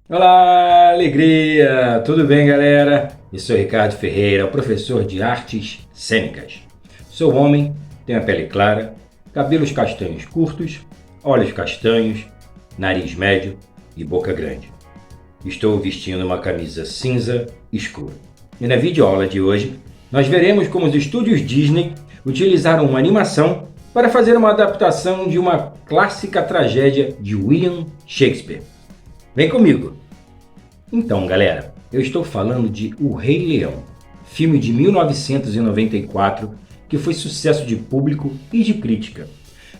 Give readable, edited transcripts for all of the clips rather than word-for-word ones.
Olá, alegria! Tudo bem, galera? Eu sou Ricardo Ferreira, professor de artes cênicas. Sou homem, tenho a pele clara, cabelos castanhos curtos, olhos castanhos, nariz médio e boca grande. Estou vestindo uma camisa cinza escura. E na videoaula de hoje, nós veremos como os estúdios Disney utilizaram uma animação para fazer uma adaptação de uma clássica tragédia de William Shakespeare. Vem comigo! Então, galera, eu estou falando de O Rei Leão, filme de 1994 que foi sucesso de público e de crítica.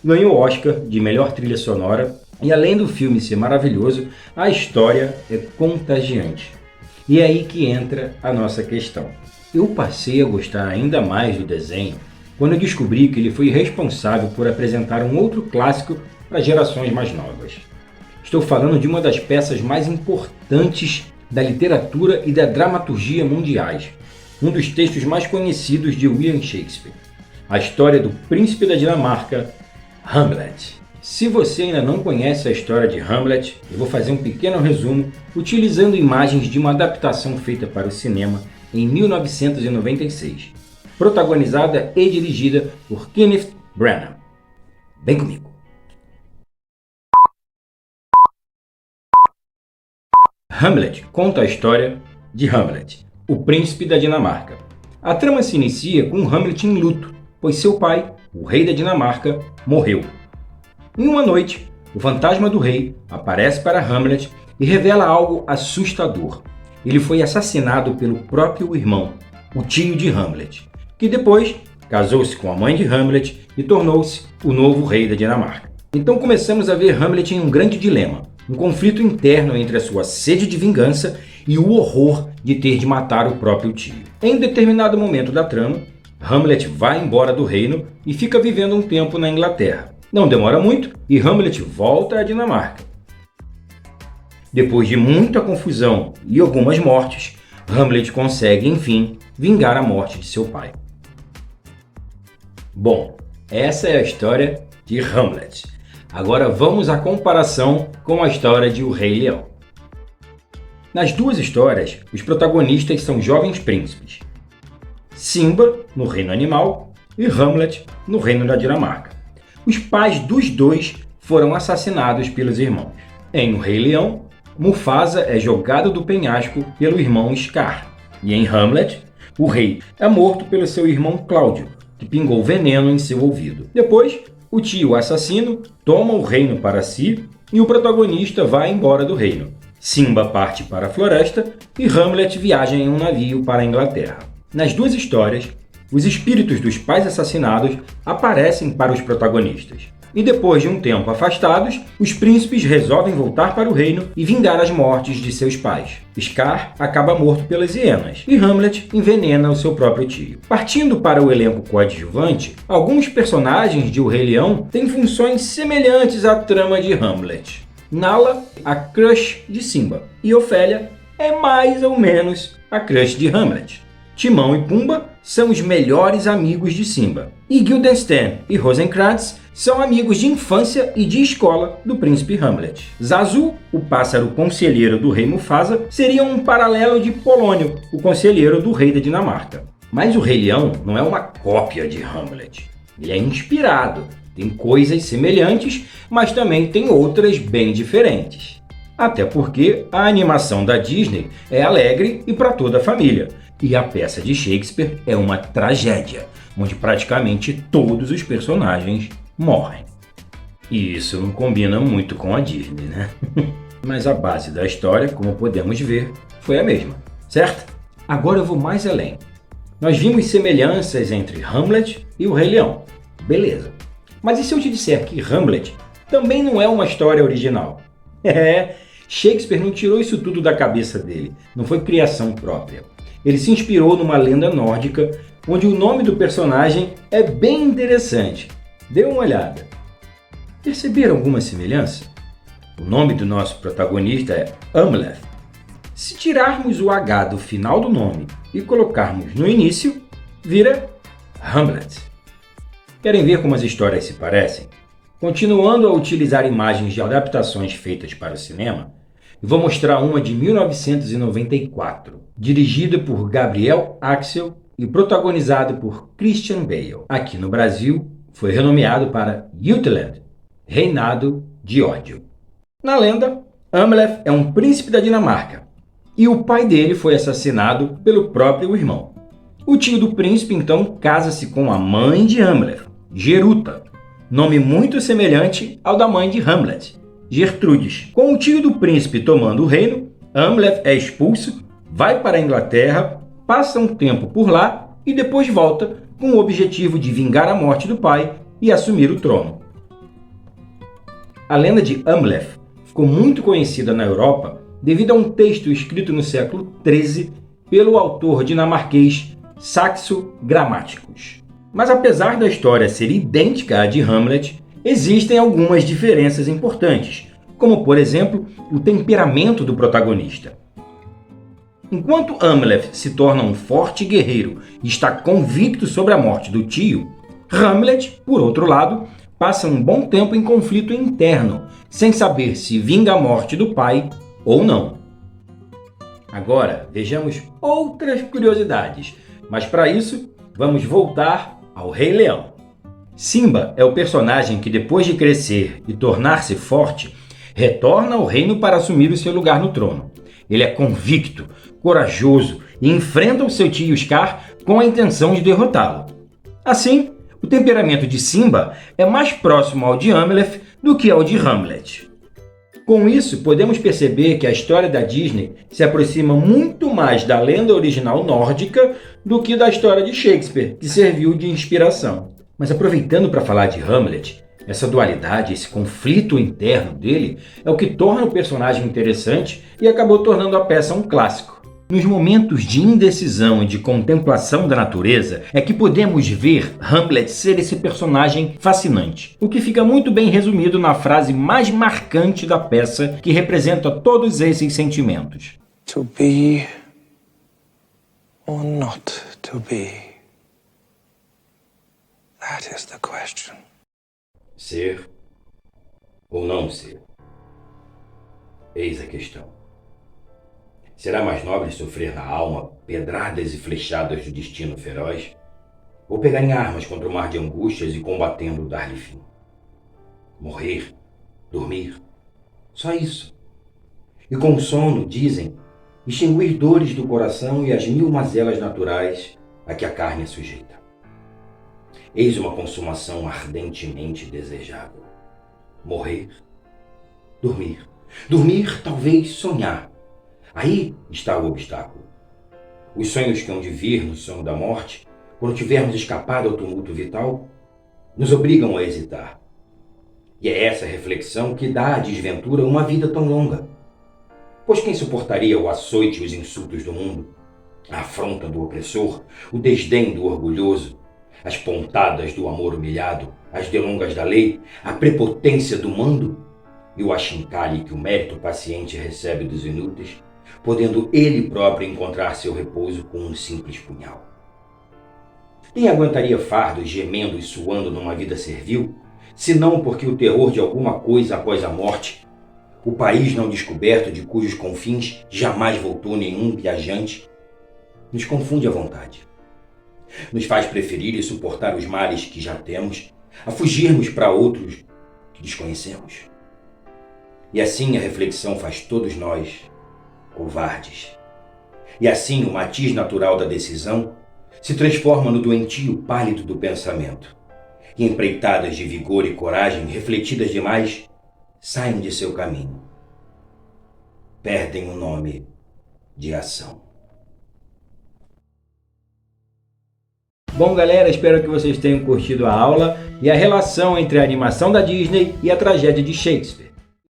Ganhou o Oscar de melhor trilha sonora e, além do filme ser maravilhoso, a história é contagiante. E é aí que entra a nossa questão. Eu passei a gostar ainda mais do desenho quando eu descobri que ele foi responsável por apresentar um outro clássico para gerações mais novas. Estou falando de uma das peças mais importantes da literatura e da dramaturgia mundiais, um dos textos mais conhecidos de William Shakespeare, a história do príncipe da Dinamarca, Hamlet. Se você ainda não conhece a história de Hamlet, eu vou fazer um pequeno resumo utilizando imagens de uma adaptação feita para o cinema em 1996, protagonizada e dirigida por Kenneth Branagh. Vem comigo! Hamlet conta a história de Hamlet, o príncipe da Dinamarca. A trama se inicia com Hamlet em luto, pois seu pai, o rei da Dinamarca, morreu. Em uma noite, o fantasma do rei aparece para Hamlet e revela algo assustador. Ele foi assassinado pelo próprio irmão, o tio de Hamlet, que depois casou-se com a mãe de Hamlet e tornou-se o novo rei da Dinamarca. Então começamos a ver Hamlet em um grande dilema. Um conflito interno entre a sua sede de vingança e o horror de ter de matar o próprio tio. Em determinado momento da trama, Hamlet vai embora do reino e fica vivendo um tempo na Inglaterra. Não demora muito e Hamlet volta à Dinamarca. Depois de muita confusão e algumas mortes, Hamlet consegue, enfim, vingar a morte de seu pai. Bom, essa é a história de Hamlet. Agora vamos à comparação com a história de O Rei Leão. Nas duas histórias, os protagonistas são jovens príncipes. Simba, no reino animal, e Hamlet, no reino da Dinamarca. Os pais dos dois foram assassinados pelos irmãos. Em O Rei Leão, Mufasa é jogado do penhasco pelo irmão Scar. E em Hamlet, o rei é morto pelo seu irmão Cláudio, que pingou veneno em seu ouvido. Depois, o tio assassino toma o reino para si e o protagonista vai embora do reino. Simba parte para a floresta e Hamlet viaja em um navio para a Inglaterra. Nas duas histórias, os espíritos dos pais assassinados aparecem para os protagonistas. E depois de um tempo afastados, os príncipes resolvem voltar para o reino e vingar as mortes de seus pais. Scar acaba morto pelas hienas e Hamlet envenena o seu próprio tio. Partindo para o elenco coadjuvante, alguns personagens de O Rei Leão têm funções semelhantes à trama de Hamlet. Nala, a crush de Simba, e Ofélia é mais ou menos a crush de Hamlet. Timão e Pumba são os melhores amigos de Simba. E Guildenstern e Rosencrantz são amigos de infância e de escola do príncipe Hamlet. Zazu, o pássaro conselheiro do rei Mufasa, seria um paralelo de Polônio, o conselheiro do rei da Dinamarca. Mas o Rei Leão não é uma cópia de Hamlet. Ele é inspirado, tem coisas semelhantes, mas também tem outras bem diferentes. Até porque a animação da Disney é alegre e para toda a família. E a peça de Shakespeare é uma tragédia, onde praticamente todos os personagens morrem. E isso não combina muito com a Disney, né? Mas a base da história, como podemos ver, foi a mesma, certo? Agora eu vou mais além. Nós vimos semelhanças entre Hamlet e O Rei Leão. Beleza. Mas e se eu te disser que Hamlet também não é uma história original? Shakespeare não tirou isso tudo da cabeça dele, não foi criação própria. Ele se inspirou numa lenda nórdica, onde o nome do personagem é bem interessante. Dê uma olhada. Perceberam alguma semelhança? O nome do nosso protagonista é Amleth. Se tirarmos o H do final do nome e colocarmos no início, vira Hamlet. Querem ver como as histórias se parecem? Continuando a utilizar imagens de adaptações feitas para o cinema, e vou mostrar uma de 1994, dirigida por Gabriel Axel e protagonizado por Christian Bale. Aqui no Brasil, foi renomeado para Jutland, Reinado de Ódio. Na lenda, Amleth é um príncipe da Dinamarca, e o pai dele foi assassinado pelo próprio irmão. O tio do príncipe, então, casa-se com a mãe de Amleth, Geruta, nome muito semelhante ao da mãe de Hamlet, Gertrudes. Com o tio do príncipe tomando o reino, Amleth é expulso, vai para a Inglaterra, passa um tempo por lá e depois volta com o objetivo de vingar a morte do pai e assumir o trono. A lenda de Amleth ficou muito conhecida na Europa devido a um texto escrito no século XIII pelo autor dinamarquês Saxo Grammaticus. Mas apesar da história ser idêntica à de Hamlet, existem algumas diferenças importantes, como por exemplo o temperamento do protagonista. Enquanto Amleth se torna um forte guerreiro e está convicto sobre a morte do tio, Hamlet, por outro lado, passa um bom tempo em conflito interno, sem saber se vinga a morte do pai ou não. Agora, vejamos outras curiosidades, mas para isso, vamos voltar ao Rei Leão. Simba é o personagem que, depois de crescer e tornar-se forte, retorna ao reino para assumir o seu lugar no trono. Ele é convicto, corajoso e enfrenta o seu tio Scar com a intenção de derrotá-lo. Assim, o temperamento de Simba é mais próximo ao de Amleth do que ao de Hamlet. Com isso, podemos perceber que a história da Disney se aproxima muito mais da lenda original nórdica do que da história de Shakespeare, que serviu de inspiração. Mas aproveitando para falar de Hamlet, essa dualidade, esse conflito interno dele, é o que torna o personagem interessante e acabou tornando a peça um clássico. Nos momentos de indecisão e de contemplação da natureza é que podemos ver Hamlet ser esse personagem fascinante, o que fica muito bem resumido na frase mais marcante da peça que representa todos esses sentimentos. To be or not to be? That is the question. Ser ou não ser? Eis a questão. Será mais nobre sofrer na alma pedradas e flechadas do destino feroz? Ou pegar em armas contra o mar de angústias e combatendo dar-lhe fim? Morrer, dormir, só isso. E com o sono, dizem, extinguir dores do coração e as 1000 mazelas naturais a que a carne é sujeita. Eis uma consumação ardentemente desejável. Morrer, dormir. Dormir, talvez sonhar. Aí está o obstáculo. Os sonhos que hão de vir no sonho da morte, quando tivermos escapado ao tumulto vital, nos obrigam a hesitar. E é essa reflexão que dá à desventura uma vida tão longa. Pois quem suportaria o açoite e os insultos do mundo, a afronta do opressor, o desdém do orgulhoso, as pontadas do amor humilhado, as delongas da lei, a prepotência do mando e o achincalhe que o mérito paciente recebe dos inúteis, podendo ele próprio encontrar seu repouso com um simples punhal? Quem aguentaria fardos gemendo e suando numa vida servil, senão porque o terror de alguma coisa após a morte, o país não descoberto de cujos confins jamais voltou nenhum viajante, nos confunde a vontade? Nos faz preferir e suportar os males que já temos, a fugirmos para outros que desconhecemos. E assim a reflexão faz todos nós covardes. E assim o matiz natural da decisão se transforma no doentio pálido do pensamento. E empreitadas de vigor e coragem refletidas demais, saem de seu caminho. Perdem o nome de ação. Bom, galera, espero que vocês tenham curtido a aula e a relação entre a animação da Disney e a tragédia de Shakespeare.